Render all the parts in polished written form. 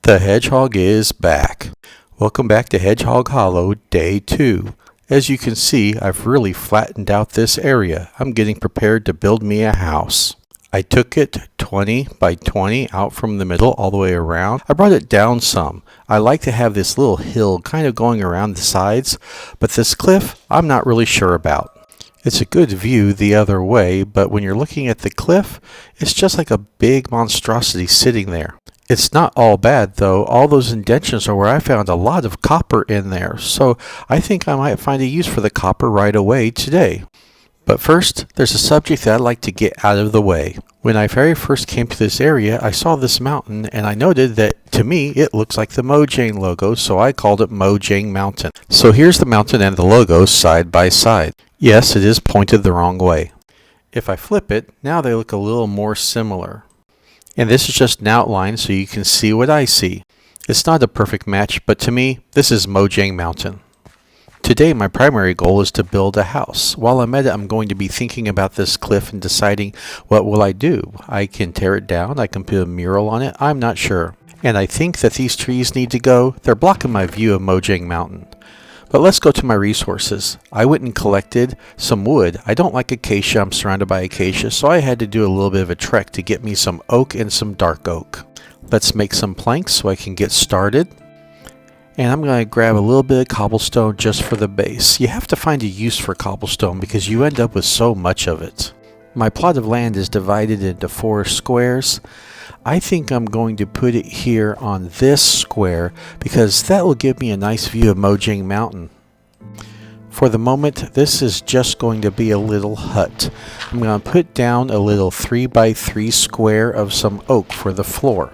The Hedgehog is back. Welcome back to Hedgehog Hollow, Day 2. As you can see, I've really flattened out this area. I'm getting prepared to build me a house. I took it 20 by 20 out from the middle all the way around. I brought it down some. I like to have this little hill kind of going around the sides, but this cliff I'm not really sure about. It's a good view the other way, but when you're looking at the cliff, it's just like a big monstrosity sitting there. It's not all bad though. All those indentions are where I found a lot of copper in there, so I think I might find a use for the copper right away today. But first, there's a subject that I'd like to get out of the way. When I very first came to this area, I saw this mountain and I noted that to me it looks like the Mojang logo, so I called it Mojang Mountain. So here's the mountain and the logo side by side. Yes, it is pointed the wrong way. If I flip it, now they look a little more similar. And this is just an outline so you can see what I see. It's not a perfect match, but to me, this is Mojang Mountain. Today, my primary goal is to build a house. While I'm at it, I'm going to be thinking about this cliff and deciding what will I do. I can tear it down, I can put a mural on it, I'm not sure. And I think that these trees need to go. They're blocking my view of Mojang Mountain. But let's go to my resources. I went and collected some wood. I don't like acacia. I'm surrounded by acacia, so I had to do a little bit of a trek to get me some oak and some dark oak. Let's make some planks so I can get started. And I'm going to grab a little bit of cobblestone just for the base. You have to find a use for cobblestone because you end up with so much of it. My plot of land is divided into 4 squares. I think I'm going to put it here on this square because that will give me a nice view of Mojang Mountain. For the moment, this is just going to be a little hut. I'm going to put down a little 3 by 3 square of some oak for the floor.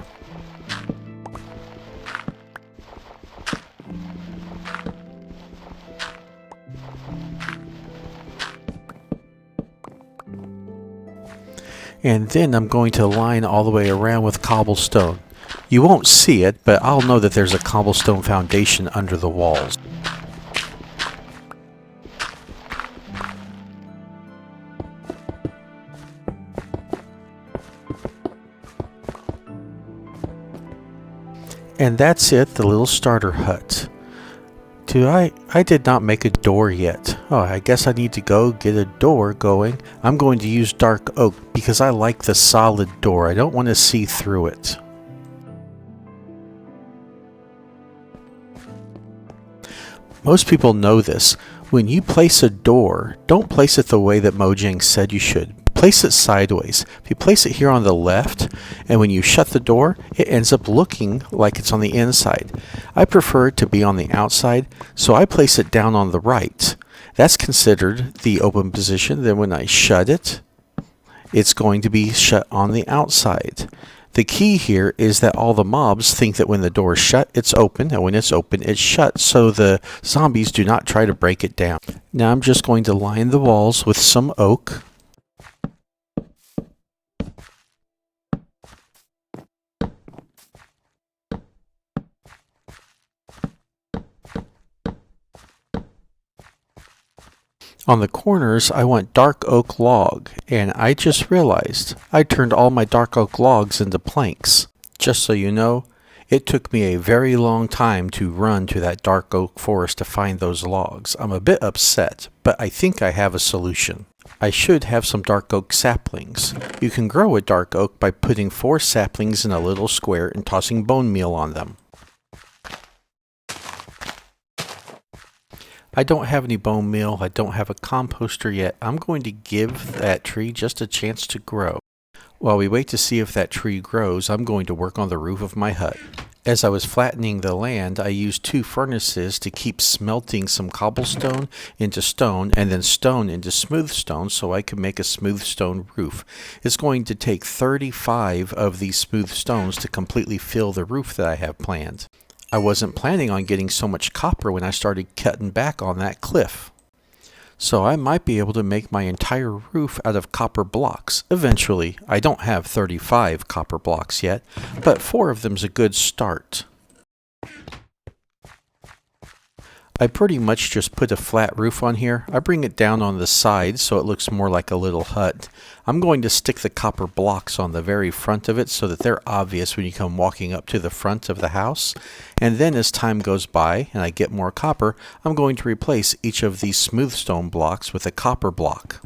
And then I'm going to line all the way around with cobblestone. You won't see it, but I'll know that there's a cobblestone foundation under the walls. And that's it, the little starter hut. I did not make a door yet. Oh, I guess I need to go get a door going. I'm going to use dark oak because I like the solid door. I don't want to see through it. Most people know this. When you place a door, don't place it the way that Mojang said you should. Place it sideways. If you place it here on the left, and when you shut the door, it ends up looking like it's on the inside. I prefer it to be on the outside, so I place it down on the right. That's considered the open position. Then when I shut it, it's going to be shut on the outside. The key here is that all the mobs think that when the door is shut, it's open, and when it's open, it's shut, so the zombies do not try to break it down. Now I'm just going to line the walls with some oak. On the corners, I want dark oak log, and I just realized I turned all my dark oak logs into planks. Just so you know, it took me a very long time to run to that dark oak forest to find those logs. I'm a bit upset, but I think I have a solution. I should have some dark oak saplings. You can grow a dark oak by putting 4 saplings in a little square and tossing bone meal on them. I don't have any bone meal, I don't have a composter yet. I'm going to give that tree just a chance to grow. While we wait to see if that tree grows, I'm going to work on the roof of my hut. As I was flattening the land, I used 2 furnaces to keep smelting some cobblestone into stone and then stone into smooth stone so I could make a smooth stone roof. It's going to take 35 of these smooth stones to completely fill the roof that I have planned. I wasn't planning on getting so much copper when I started cutting back on that cliff. So I might be able to make my entire roof out of copper blocks eventually. I don't have 35 copper blocks yet, but 4 of them's a good start. I pretty much just put a flat roof on here. I bring it down on the side so it looks more like a little hut. I'm going to stick the copper blocks on the very front of it so that they're obvious when you come walking up to the front of the house. And then as time goes by and I get more copper, I'm going to replace each of these smooth stone blocks with a copper block.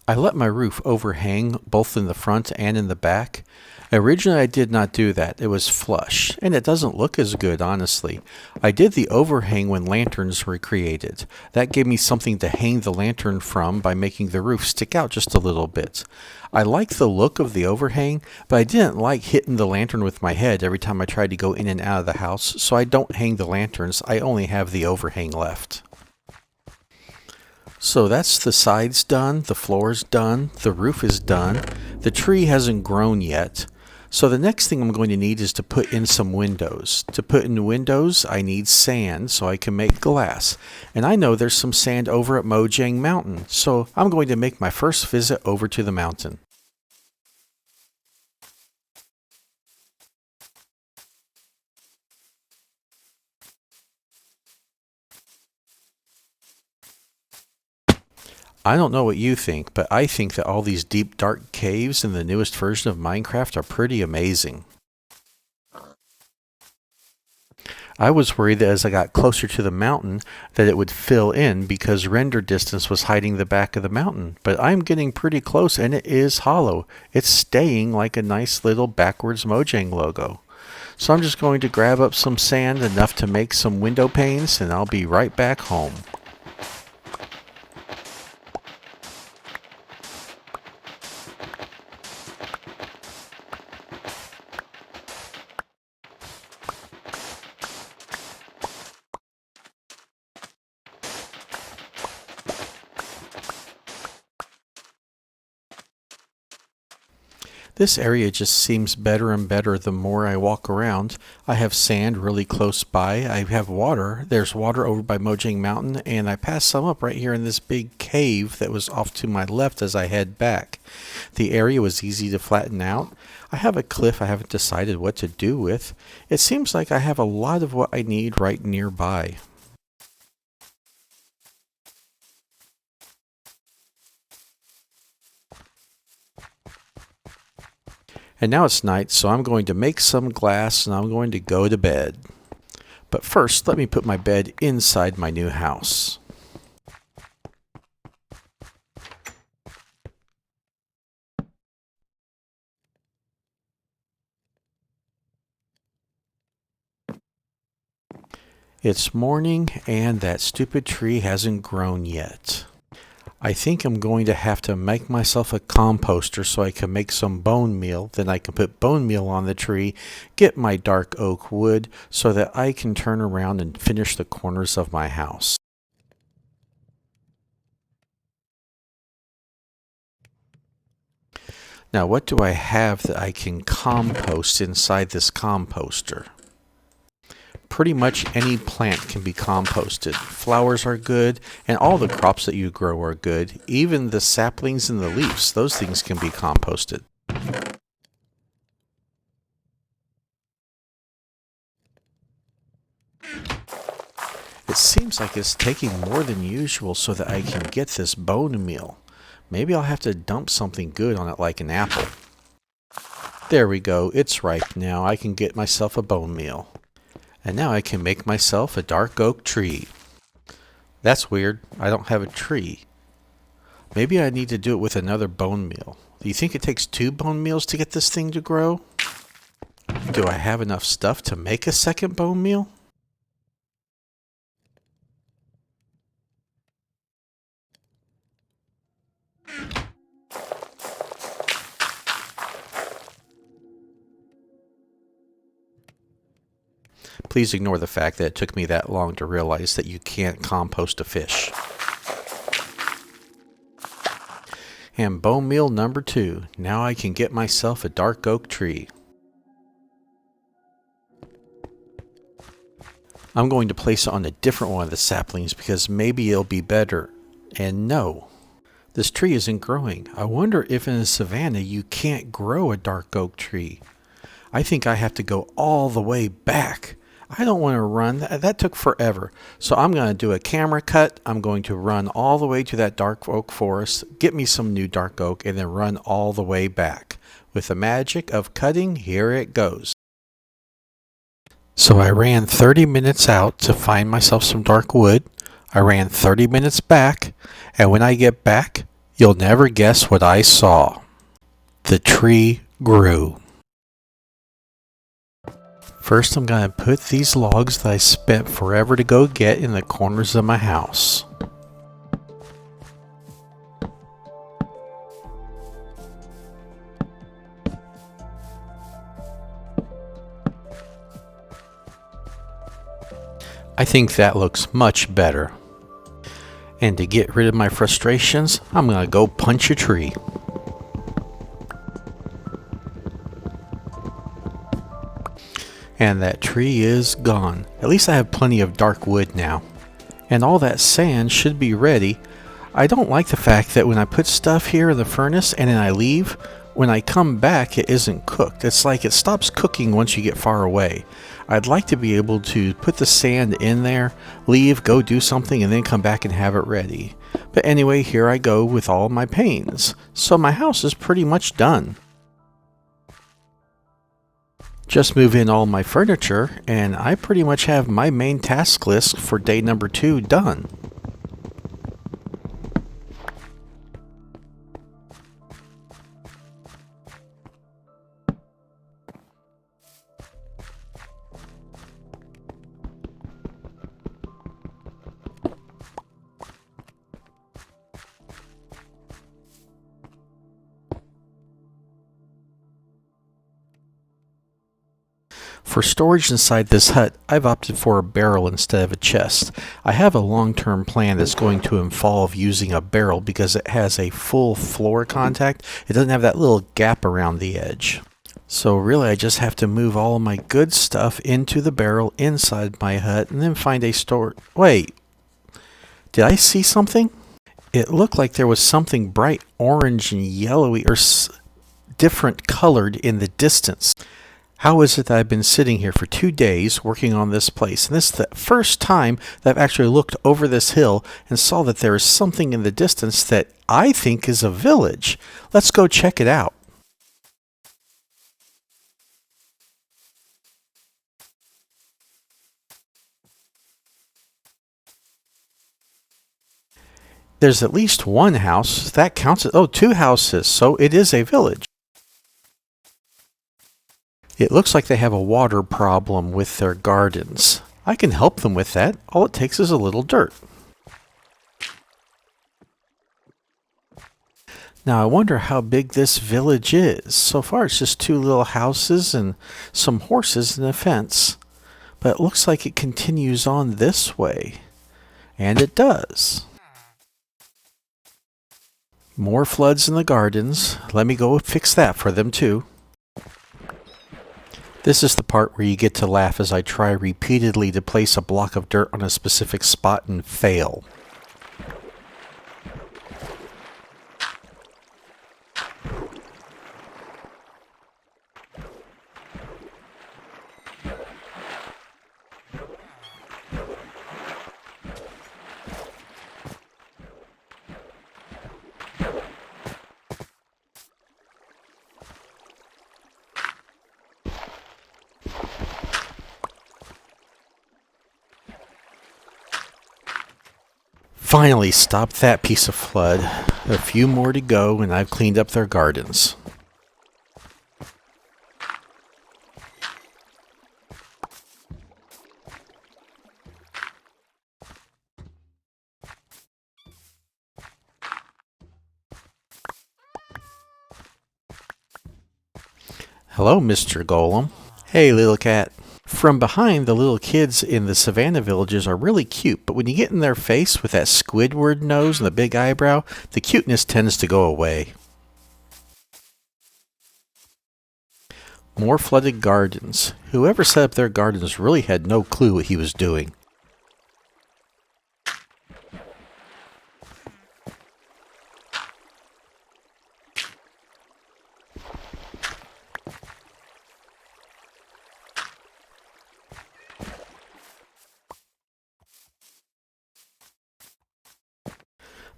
I let my roof overhang both in the front and in the back. Originally I did not do that. It was flush, and it doesn't look as good, honestly. I did the overhang when lanterns were created. That gave me something to hang the lantern from by making the roof stick out just a little bit. I like the look of the overhang, but I didn't like hitting the lantern with my head every time I tried to go in and out of the house, so I don't hang the lanterns. I only have the overhang left. So that's the sides done, the floor's done, the roof is done, the tree hasn't grown yet. So the next thing I'm going to need is to put in some windows. To put in windows, I need sand so I can make glass. And I know there's some sand over at Mojang Mountain, so I'm going to make my first visit over to the mountain. I don't know what you think, but I think that all these deep, dark caves in the newest version of Minecraft are pretty amazing. I was worried that as I got closer to the mountain that it would fill in because render distance was hiding the back of the mountain, but I'm getting pretty close and it is hollow. It's staying like a nice little backwards Mojang logo. So I'm just going to grab up some sand, enough to make some window panes, and I'll be right back home. This area just seems better and better the more I walk around. I have sand really close by. I have water. There's water over by Mojang Mountain, and I passed some up right here in this big cave that was off to my left as I head back. The area was easy to flatten out. I have a cliff I haven't decided what to do with. It seems like I have a lot of what I need right nearby. And now it's night, so I'm going to make some glass and I'm going to go to bed. But first, let me put my bed inside my new house. It's morning and that stupid tree hasn't grown yet. I think I'm going to have to make myself a composter so I can make some bone meal. Then I can put bone meal on the tree, get my dark oak wood so that I can turn around and finish the corners of my house. Now, what do I have that I can compost inside this composter? Pretty much any plant can be composted. Flowers are good, and all the crops that you grow are good. Even the saplings and the leaves, those things can be composted. It seems like it's taking more than usual so that I can get this bone meal. Maybe I'll have to dump something good on it like an apple. There we go, it's ripe now. I can get myself a bone meal. And now I can make myself a dark oak tree. That's weird. I don't have a tree. Maybe I need to do it with another bone meal. Do you think it takes 2 bone meals to get this thing to grow? Do I have enough stuff to make a second bone meal? Please ignore the fact that it took me that long to realize that you can't compost a fish. And bone meal number 2. Now I can get myself a dark oak tree. I'm going to place it on a different one of the saplings because maybe it'll be better. And no. This tree isn't growing. I wonder if in the savannah you can't grow a dark oak tree. I think I have to go all the way back. I don't want to run. That took forever. So I'm going to do a camera cut. I'm going to run all the way to that dark oak forest, get me some new dark oak, and then run all the way back. With the magic of cutting, here it goes. So I ran 30 minutes out to find myself some dark wood. I ran 30 minutes back, and when I get back, you'll never guess what I saw. The tree grew. First, I'm going to put these logs that I spent forever to go get in the corners of my house. I think that looks much better. And to get rid of my frustrations, I'm going to go punch a tree. And that tree is gone. At least I have plenty of dark wood now. And all that sand should be ready. I don't like the fact that when I put stuff here in the furnace and then I leave, when I come back it isn't cooked. It's like it stops cooking once you get far away. I'd like to be able to put the sand in there, leave, go do something, and then come back and have it ready. But anyway, here I go with all my panes. So my house is pretty much done. Just move in all my furniture, and I pretty much have my main task list for day number 2 done. For storage inside this hut, I've opted for a barrel instead of a chest. I have a long-term plan that's going to involve using a barrel because it has a full floor contact. It doesn't have that little gap around the edge. So really I just have to move all of my good stuff into the barrel inside my hut and then find a store. Wait, did I see something? It looked like there was something bright orange and yellowy or different colored in the distance. How is it that I've been sitting here for 2 days working on this place, and this is the first time that I've actually looked over this hill and saw that there is something in the distance that I think is a village. Let's go check it out. There's at least one house. That counts as, 2 houses, so it is a village. It looks like they have a water problem with their gardens. I can help them with that. All it takes is a little dirt. Now I wonder how big this village is. So far it's just 2 little houses and some horses and a fence. But it looks like it continues on this way. And it does. More floods in the gardens. Let me go fix that for them too. This is the part where you get to laugh as I try repeatedly to place a block of dirt on a specific spot and fail. Finally stopped that piece of flood. A few more to go and I've cleaned up their gardens. Hello, Mr. Golem. Hey, little cat. From behind, the little kids in the savannah villages are really cute, but when you get in their face with that Squidward nose and the big eyebrow, the cuteness tends to go away. More flooded gardens. Whoever set up their gardens really had no clue what he was doing.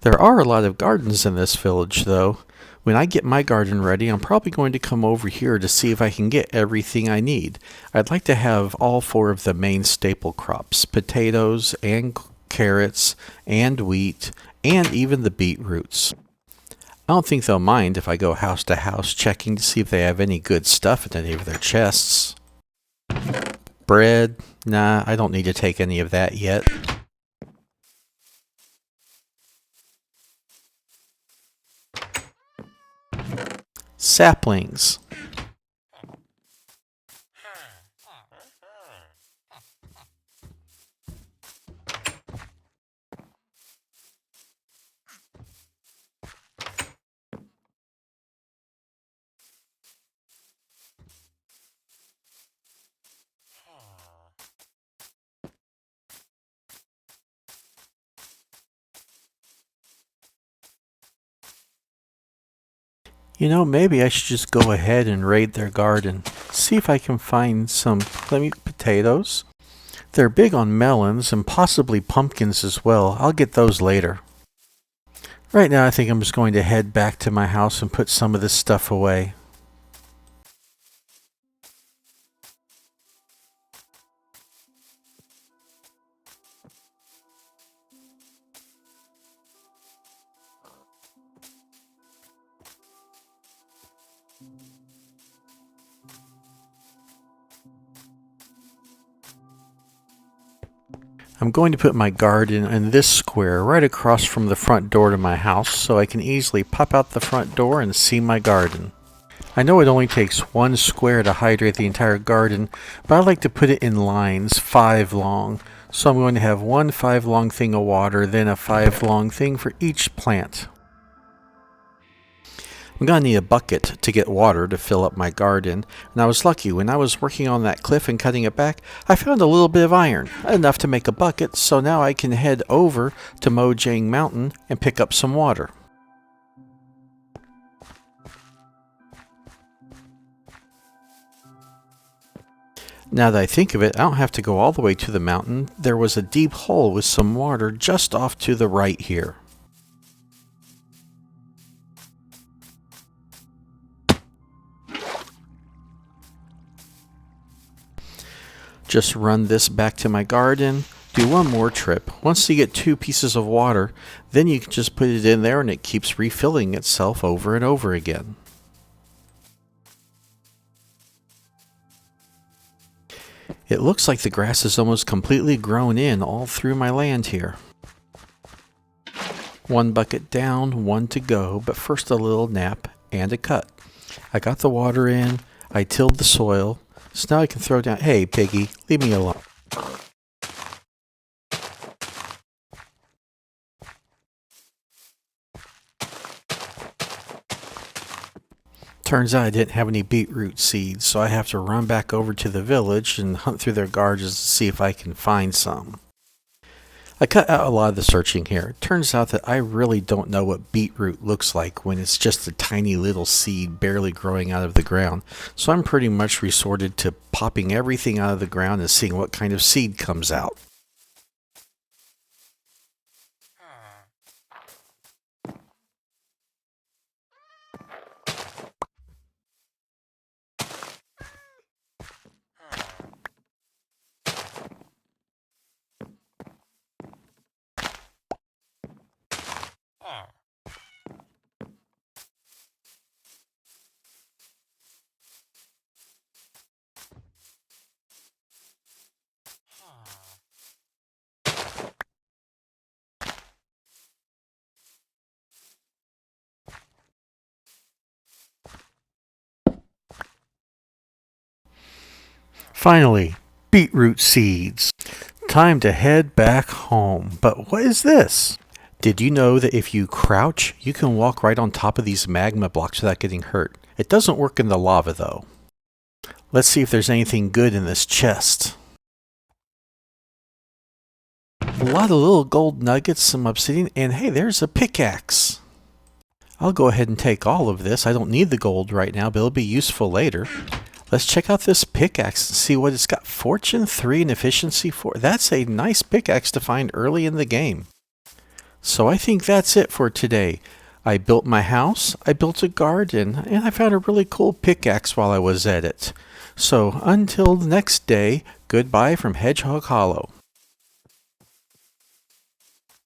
There are a lot of gardens in this village, though. When I get my garden ready, I'm probably going to come over here to see if I can get everything I need. I'd like to have all 4 of the main staple crops, potatoes and carrots and wheat and even the beetroots. I don't think they'll mind if I go house to house checking to see if they have any good stuff in any of their chests. Bread? Nah, I don't need to take any of that yet. Saplings. You know, maybe I should just go ahead and raid their garden. See if I can find some potatoes. They're big on melons and possibly pumpkins as well. I'll get those later. Right now I think I'm just going to head back to my house and put some of this stuff away. I'm going to put my garden in this square right across from the front door to my house so I can easily pop out the front door and see my garden. I know it only takes 1 square to hydrate the entire garden, but I like to put it in lines, 5 long. So I'm going to have 1 5 long thing of water, then a 5 long thing for each plant. I'm going to need a bucket to get water to fill up my garden, and I was lucky when I was working on that cliff and cutting it back, I found a little bit of iron, enough to make a bucket, so now I can head over to Mojang Mountain and pick up some water. Now that I think of it, I don't have to go all the way to the mountain. There was a deep hole with some water just off to the right here. Just run this back to my garden, do 1 more trip. Once you get 2 pieces of water, then you can just put it in there and it keeps refilling itself over and over again. It looks like the grass is almost completely grown in all through my land here. 1 bucket down, 1 to go, but first a little nap and a cut. I got the water in, I tilled the soil, so now I can throw down. Hey, piggy, leave me alone. Turns out I didn't have any beetroot seeds, so I have to run back over to the village and hunt through their gardens to see if I can find some. I cut out a lot of the searching here. It turns out that I really don't know what beetroot looks like when it's just a tiny little seed barely growing out of the ground. So I'm pretty much resorted to popping everything out of the ground and seeing what kind of seed comes out. Finally, beetroot seeds. Time to head back home. But what is this? Did you know that if you crouch, you can walk right on top of these magma blocks without getting hurt? It doesn't work in the lava though. Let's see if there's anything good in this chest. A lot of little gold nuggets, some obsidian, and hey, there's a pickaxe. I'll go ahead and take all of this. I don't need the gold right now, but it'll be useful later. Let's check out this pickaxe and see what it's got. Fortune 3 and efficiency 4. That's a nice pickaxe to find early in the game. So I think that's it for today. I built my house, I built a garden, and I found a really cool pickaxe while I was at it. So until the next day, goodbye from Hedgehog Hollow.